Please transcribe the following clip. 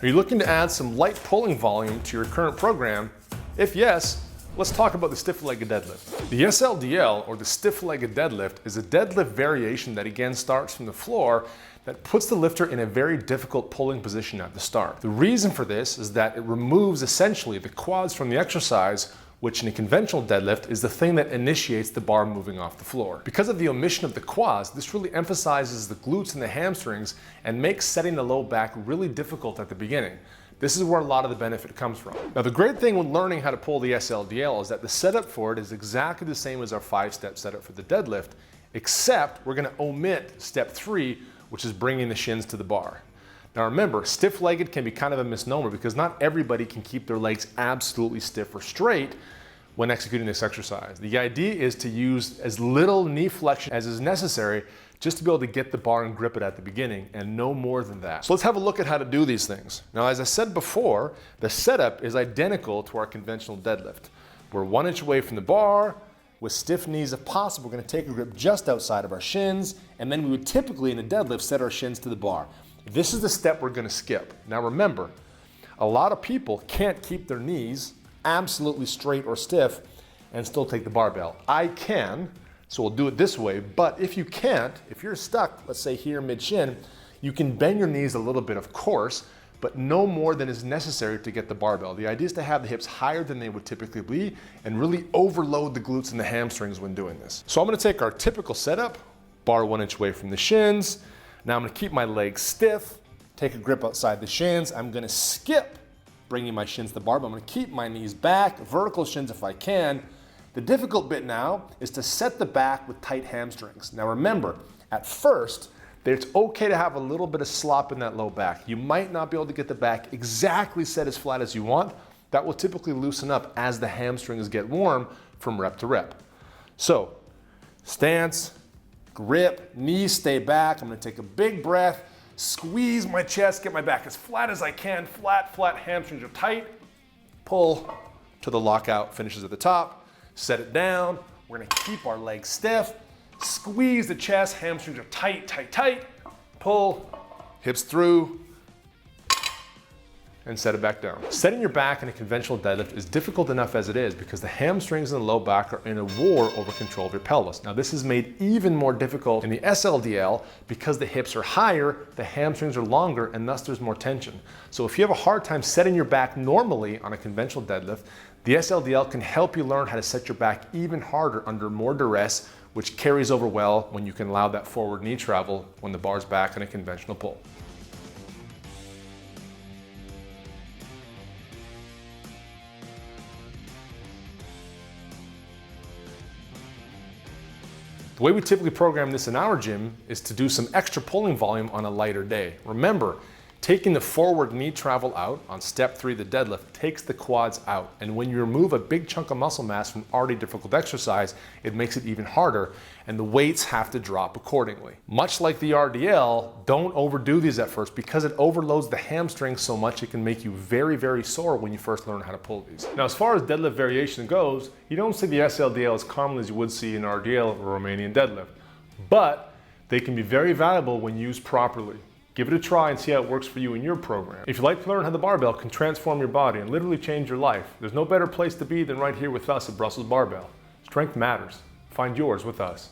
Are you looking to add some light pulling volume to your current program? If yes, let's talk about the stiff-legged deadlift. The SLDl, or the stiff-legged deadlift, is a deadlift variation that again starts from the floor that puts the lifter in a very difficult pulling position at the start. The reason for this is that it removes essentially the quads from the exercise, which in a conventional deadlift is the thing that initiates the bar moving off the floor. Because of the omission of the quads, this really emphasizes the glutes and the hamstrings and makes setting the low back really difficult at the beginning. This is where a lot of the benefit comes from. Now, the great thing when learning how to pull the SLDl is that the setup for it is exactly the same as our 5-step setup for the deadlift, except we're gonna omit step 3, which is bringing the shins to the bar. Now remember, stiff-legged can be kind of a misnomer because not everybody can keep their legs absolutely stiff or straight when executing this exercise. The idea is to use as little knee flexion as is necessary just to be able to get the bar and grip it at the beginning, and no more than that. So let's have a look at how to do these things. Now, as I said before, the setup is identical to our conventional deadlift. We're 1 inch away from the bar. With stiff knees, if possible, we're gonna take a grip just outside of our shins, and then we would typically in a deadlift set our shins to the bar. This is the step we're gonna skip. Now remember, a lot of people can't keep their knees absolutely straight or stiff and still take the barbell. I can, so we'll do it this way, but if you can't, if you're stuck, let's say here mid-shin, you can bend your knees a little bit, of course, but no more than is necessary to get the barbell. The idea is to have the hips higher than they would typically be and really overload the glutes and the hamstrings when doing this. So I'm gonna take our typical setup, bar 1 inch away from the shins. Now I'm gonna keep my legs stiff, take a grip outside the shins. I'm gonna skip bringing my shins to the barbell. I'm gonna keep my knees back, vertical shins if I can. The difficult bit now is to set the back with tight hamstrings. Now remember, at first, it's okay to have a little bit of slop in that low back. You might not be able to get the back exactly set as flat as you want. That will typically loosen up as the hamstrings get warm from rep to rep. So, stance, grip, knees stay back. I'm gonna take a big breath, squeeze my chest, get my back as flat as I can, flat, hamstrings are tight. Pull to the lockout, finishes at the top. Set it down. We're gonna keep our legs stiff. Squeeze the chest, hamstrings are tight. Pull, hips through, and set it back down. Setting your back in a conventional deadlift is difficult enough as it is because the hamstrings and the low back are in a war over control of your pelvis. Now this is made even more difficult in the SLDl because the hips are higher, the hamstrings are longer, and thus there's more tension. So if you have a hard time setting your back normally on a conventional deadlift, the SLDl can help you learn how to set your back even harder under more duress, which carries over well when you can allow that forward knee travel when the bar's back in a conventional pull. The way we typically program this in our gym is to do some extra pulling volume on a lighter day. Remember, taking the forward knee travel out on step 3, the deadlift, takes the quads out. And when you remove a big chunk of muscle mass from already difficult exercise, it makes it even harder, and the weights have to drop accordingly. Much like the RDL, don't overdo these at first because it overloads the hamstrings so much it can make you very sore when you first learn how to pull these. Now, as far as deadlift variation goes, you don't see the SLDL as commonly as you would see an RDL or Romanian deadlift, but they can be very valuable when used properly. Give it a try and see how it works for you in your program. If you'd like to learn how the barbell can transform your body and literally change your life, there's no better place to be than right here with us at Brussels Barbell. Strength matters. Find yours with us.